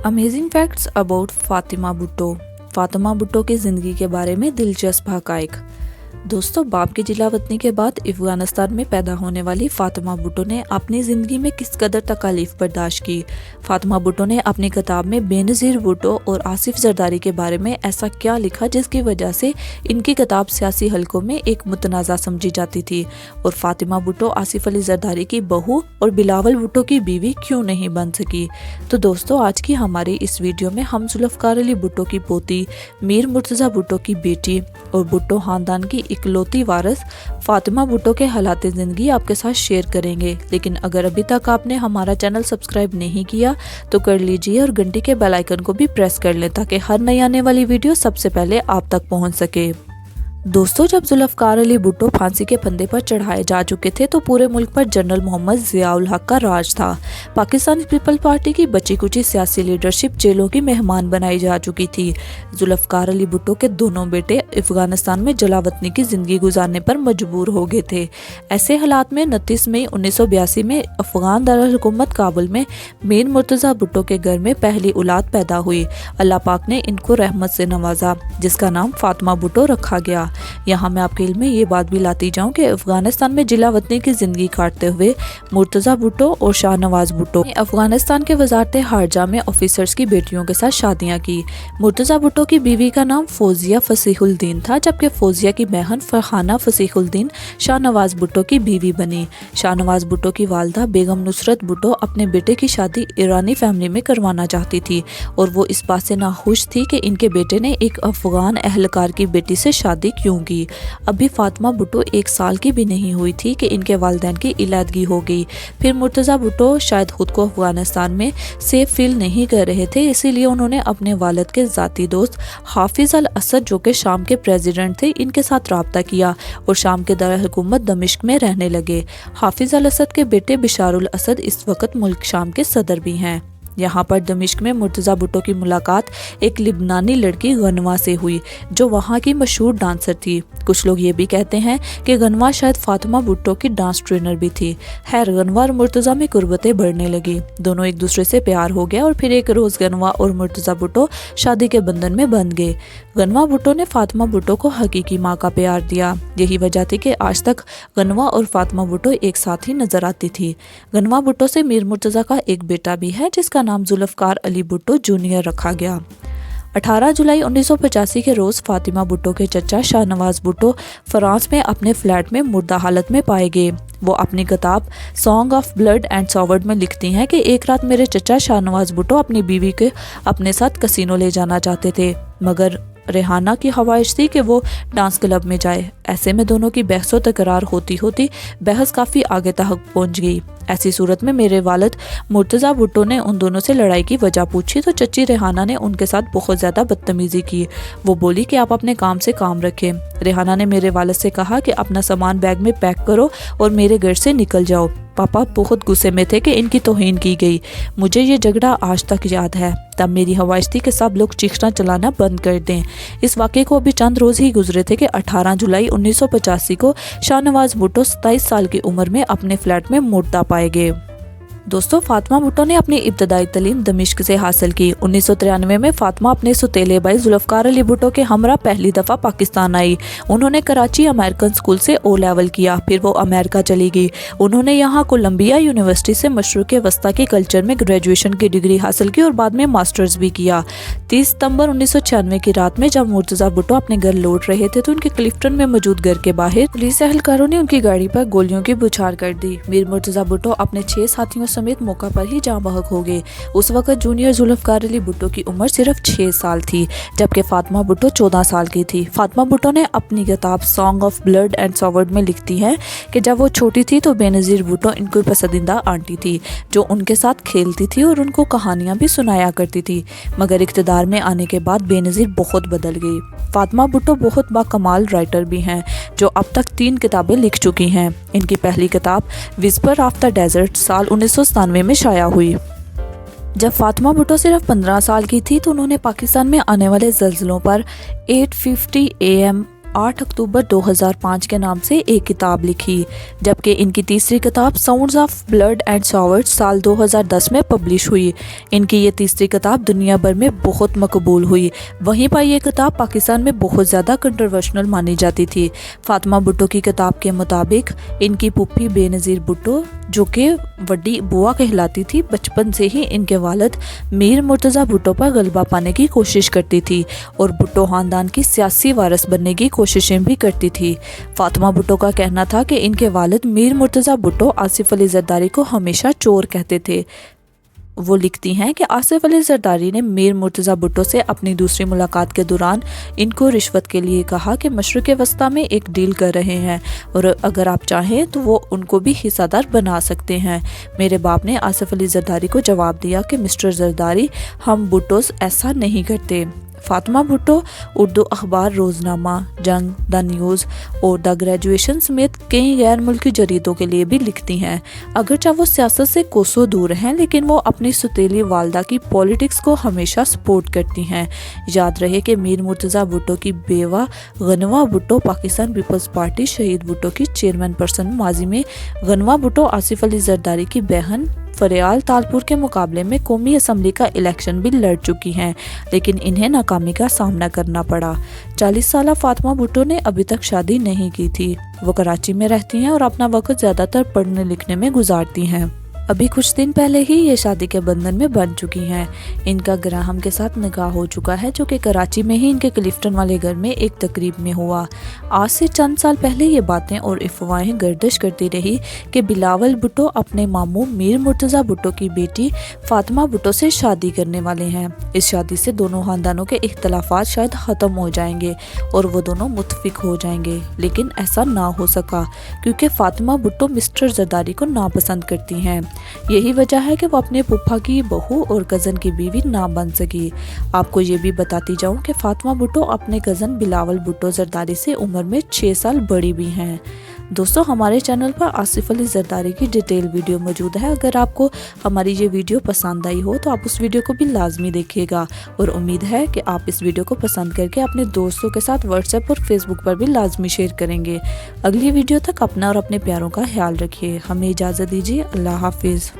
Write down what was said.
Amazing facts about Fatima Bhutto. Fatima Bhutto की ज़िंदगी के बारे में दिलचस्प हक़ाइक़। दोस्तों, बाप की जिलावतनी के बाद अफ़गानिस्तान में पैदा होने वाली फातिमा भुट्टो ने अपनी ज़िंदगी में किस कदर तकालीफ बर्दाश्त की। फातिमा भुट्टो ने अपनी किताब में बेनज़ीर भुट्टो और आसिफ ज़रदारी के बारे में ऐसा क्या लिखा जिसकी वजह से इनकी किताब सियासी हलकों में एक मुतनाज़ा समझी जाती थी, और फातिमा भुट्टो आसिफ अली ज़रदारी की बहू और बिलावल भुट्टो की बीवी क्यों नहीं बन सकी। तो दोस्तों, आज की हमारी इस वीडियो में हम जुल्फ़कार अली भुट्टो की पोती, मीर मुर्तज़ा भुट्टो की बेटी और भुट्टो ख़ानदान की इकलौती वारिस फातिमा भुट्टो के हालात ज़िंदगी आपके साथ शेयर करेंगे। लेकिन अगर अभी तक आपने हमारा चैनल सब्सक्राइब नहीं किया तो कर लीजिए और घंटी के बेल आइकन को भी प्रेस कर लें ताकि हर नई आने वाली वीडियो सबसे पहले आप तक पहुंच सके। दोस्तों, जब जुल्फ़कार अली भुट्टो फांसी के फंदे पर चढ़ाए जा चुके थे तो पूरे मुल्क पर जनरल मोहम्मद ज़ियाउल हक का राज था। पाकिस्तान पीपल पार्टी की बची कुची सियासी लीडरशिप जेलों की मेहमान बनाई जा चुकी थी। जुल्फ़कार अली भुट्टो के दोनों बेटे अफ़गानिस्तान में जलावतनी की ज़िंदगी गुजारने पर मजबूर हो गए थे। ऐसे हालात में 29 मई 1982 में अफ़गान दारुल-हुकूमत काबुल में मीर मुर्तज़ा भुट्टो के घर में पहली औलाद पैदा हुई। अल्लाह पाक ने इनको रहमत से नवाजा, जिसका नाम फातिमा भुट्टो रखा गया। यहाँ मैं आपके इल्म में ये बात भी लाती जाऊँ कि अफगानिस्तान में जिला वतनी की जिंदगी काटते हुए मुर्तज़ा भुट्टो और शाहनवाज भुट्टो ने अफगानिस्तान के वजारत खारजा में ऑफिसर्स की बेटियों के साथ शादियाँ की। मुर्तज़ा भुट्टो की बीवी का नाम फौजिया फसीहुद्दीन था, जबकि फौजिया की बहन फरहाना फसीहुद्दीन शाहनवाज भुट्टो की बीवी बनी। शाहनवाज भुट्टो की वालदा बेगम नुसरत भुट्टो अपने बेटे की शादी ईरानी फैमिली में करवाना चाहती थी, और वो इस बात से नाखुश थी कि इनके बेटे ने एक अफगान अहलकार की बेटी से शादी क्यों की। अभी फातिमा भुट्टो 1 साल की भी नहीं हुई थी कि इनके वालिदैन की इलादगी हो गई। फिर मुर्तज़ा भुट्टो शायद खुद को अफगानिस्तान में सेफ फील नहीं कर रहे थे, इसीलिए उन्होंने अपने वालिद के ज़ाती दोस्त हाफिज़ अल असद, जो कि शाम के प्रेसिडेंट थे, इनके साथ रब्ता किया और शाम के दारुल हुकूमत दमिश्क में रहने लगे। हाफिज़ अल असद के बेटे बिशारुल असद इस वक्त मुल्क शाम के सदर भी हैं। यहाँ पर दमिश्क में मुर्तज़ा भुट्टो की मुलाकात एक लिबनानी लड़की गनवा से हुई, जो वहाँ की मशहूर डांसर थी। कुछ लोग ये भी कहते हैं कि गनवा शायद फातिमा भुट्टो की डांस ट्रेनर भी थी। खैर, गनवा और मुर्तज़ा में कुर्बतें बढ़ने लगी, दोनों एक दूसरे से प्यार हो गया और फिर एक रोज़ गनवा और मुर्तज़ा भुट्टो शादी के बंधन में बंध गए। गनवा भुट्टो ने फातिमा भुट्टो को हकीकी माँ का प्यार दिया। यही वजह थी कि आज तक गनवा और फातिमा भुट्टो एक साथ ही नजर आती थी। गनवा भुट्टो से मीर मुर्तज़ा का एक बेटा भी है, जिसका नाम जुल्फ़कार अली भुट्टो जूनियर रखा गया। 18 जुलाई 1985 के रोज़ फातिमा भुट्टो के चचा शाहनवाज भुट्टो फ्रांस में अपने फ्लैट में मुर्दा हालत में पाए गए। वो अपनी किताब सॉन्ग ऑफ ब्लड एंड सॉवर्ड में लिखती हैं कि एक रात मेरे चचा शाहनवाज भुट्टो अपनी बीवी के अपने साथ कसिनो ले जाना चाहते थे, मगर रेहाना की ख्वाहिश थी कि वो डांस क्लब में जाए। ऐसे में दोनों की बहसो तकरार होती होती बहस काफ़ी आगे तक पहुंच गई। ऐसी सूरत में मेरे वालिद मुर्तज़ा भुट्टो ने उन दोनों से लड़ाई की वजह पूछी तो चची रेहाना ने उनके साथ बहुत ज़्यादा बदतमीज़ी की। वो बोली कि आप अपने काम से काम रखें। रेहाना ने मेरे वालिद से कहा कि अपना सामान बैग में पैक करो और मेरे घर से निकल जाओ। पापा बहुत गुस्से में थे कि इनकी तौहीन की गई। मुझे ये झगड़ा आज तक याद है। तब मेरी ख्वाहिश थी कि सब लोग चीखना चलाना बंद कर दें। इस वाक़े को अभी चंद रोज़ ही गुजरे थे कि 18 जुलाई 1985 को शाहनवाज भुट्टो 27 साल की उम्र में अपने फ्लैट में मुर्दा पाए गए। दोस्तों, फातिमा भुट्टो ने अपनी इब्तदाई तालीम दमिश्क से हासिल की। 1993 में फातिमा अपने सुतेले भाई जुल्फ़कार अली भुट्टो के हमरा पहली दफ़ा पाकिस्तान आई। उन्होंने कराची अमेरिकन स्कूल से O लेवल किया, फिर वो अमेरिका चली गई। उन्होंने यहाँ कोलंबिया यूनिवर्सिटी से मशरक़ वस्ता के कल्चर में ग्रेजुएशन की डिग्री हासिल की और बाद में मास्टर्स भी किया। 30 सितंबर 1996 की रात में जब मुर्तज़ा भुट्टो अपने घर लौट रहे थे तो उनके क्लिफ्टन में मौजूद घर के बाहर पुलिस एहलकारों ने उनकी गाड़ी पर गोलियों की बौछार कर दी। मीर मुर्तज़ा भुट्टो अपने 6 साथियों समेत मौका पर ही जाँ बहक हो गए। उस वक्त जूनियर जुल्फ़कार अली भुट्टो की उम्र सिर्फ 6 साल थी, जबकि फातिमा भुट्टो 14 साल की थी। फातिमा भुट्टो ने अपनी किताब सॉन्ग ऑफ ब्लड एंड सॉवर्ड में लिखती हैं कि जब वो छोटी थी तो बेनज़ीर भुट्टो इनकी पसंदीदा आंटी थी, जो उनके साथ खेलती थी और उनको कहानियाँ भी सुनाया करती थी। मगर इक़्तिदार में आने के बाद बेनज़ीर बहुत बदल गई। फातिमा भुट्टो बहुत बाकमाल राइटर भी हैं, जो अब तक 3 किताबें लिख चुकी हैं। इनकी पहली किताब विस्पर ऑफ द डेजर्ट साल 1997 में शाया हुई। जब फातिमा भुट्टो सिर्फ 15 साल की थी तो उन्होंने पाकिस्तान में आने वाले ज़ल्ज़लों पर 8:50 AM 8 अक्टूबर 2005 के नाम से एक किताब लिखी, जबकि इनकी तीसरी किताब साउंड्स ऑफ ब्लड एंड सॉवर्ड्स साल 2010 में पब्लिश हुई। इनकी ये तीसरी किताब दुनिया भर में बहुत मकबूल हुई। वहीं पर ये किताब पाकिस्तान में बहुत ज़्यादा कंट्रोवर्शियल मानी जाती थी। फातिमा भुट्टो की किताब के मुताबिक इनकी पुप्पी बेनज़ीर भुट्टो, जो कि वड्डी बुआ कहलाती थी, बचपन से ही इनके वालिद मीर मुर्तज़ा भुट्टो पर गलबा पाने की कोशिश करती थी और भुट्टो ख़ानदान की सियासी वारिस बनने की कोशिशें भी करती थी। फातिमा भुट्टो का कहना था कि इनके वालिद मीर मुर्तज़ा भुट्टो आसिफ अली ज़रदारी को हमेशा चोर कहते थे। वो लिखती हैं कि आसिफ अली ज़रदारी ने मीर मुर्तज़ा भुट्टो से अपनी दूसरी मुलाकात के दौरान इनको रिश्वत के लिए कहा कि मशरिक़ वस्ता में एक डील कर रहे हैं और अगर आप चाहें तो वो उनको भी हिस्सेदार बना सकते हैं। मेरे बाप ने आसिफ अली ज़रदारी को जवाब दिया कि मिस्टर ज़रदारी, हम भुट्टोस ऐसा नहीं करते। फातिमा भुट्टो उर्दू अखबार रोज़नामा, जंग, द न्यूज़ और द ग्रेजुएशन समेत कई गैर मुल्की जरीदों के लिए भी लिखती हैं। अगरचे वो सियासत से कोसों दूर हैं, लेकिन वो अपनी सुतीली वालदा की पॉलिटिक्स को हमेशा सपोर्ट करती हैं। याद रहे कि मीर मुर्तज़ा भुट्टो की बेवा गनवा भुट्टो पाकिस्तान पीपल्स पार्टी शहीद भुट्टो की चेयरमैन पर्सन माजी में गनवा भुट्टो आसिफ अली ज़रदारी की बहन फरियाल तालपुर के मुकाबले में कौमी असम्बली का इलेक्शन भी लड़ चुकी हैं, लेकिन इन्हें नाकामी का सामना करना पड़ा। 40 साल फातिमा भुट्टो ने अभी तक शादी नहीं की थी। वो कराची में रहती हैं और अपना वक्त ज़्यादातर पढ़ने लिखने में गुजारती हैं। अभी कुछ दिन पहले ही ये शादी के बंधन में बंध चुकी हैं। इनका ग्राहम के साथ निकाह हो चुका है, जो कि कराची में ही इनके क्लिफ्टन वाले घर में एक तकरीब में हुआ। आज से चंद साल पहले ये बातें और अफवाहें गर्दिश करती रही कि बिलावल भुट्टो अपने मामू मीर मुर्तज़ा भुट्टो की बेटी फातिमा भुट्टो से शादी करने वाले हैं। इस शादी से दोनों खानदानों के इख्तलाफात शायद ख़त्म हो जाएंगे और वो दोनों मुत्तफिक हो जाएंगे, लेकिन ऐसा ना हो सका क्योंकि फातिमा भुट्टो मिस्टर ज़रदारी को नापसंद करती हैं। यही वजह है कि वो अपने फूफा की बहू और कज़न की बीवी ना बन सकी। आपको ये भी बताती जाऊं कि फातिमा भुट्टो अपने कज़न बिलावल भुट्टो ज़रदारी से उम्र में 6 साल बड़ी भी हैं। दोस्तों, हमारे चैनल पर आसिफ अली ज़रदारी की डिटेल वीडियो मौजूद है। अगर आपको हमारी ये वीडियो पसंद आई हो तो आप उस वीडियो को भी लाजमी देखिएगा और उम्मीद है कि आप इस वीडियो को पसंद करके अपने दोस्तों के साथ व्हाट्सएप और फेसबुक पर भी लाजमी शेयर करेंगे। अगली वीडियो तक अपना और अपने प्यारों का ख्याल रखिए। हमें इजाज़त दीजिए। अल्लाह हाफिज़।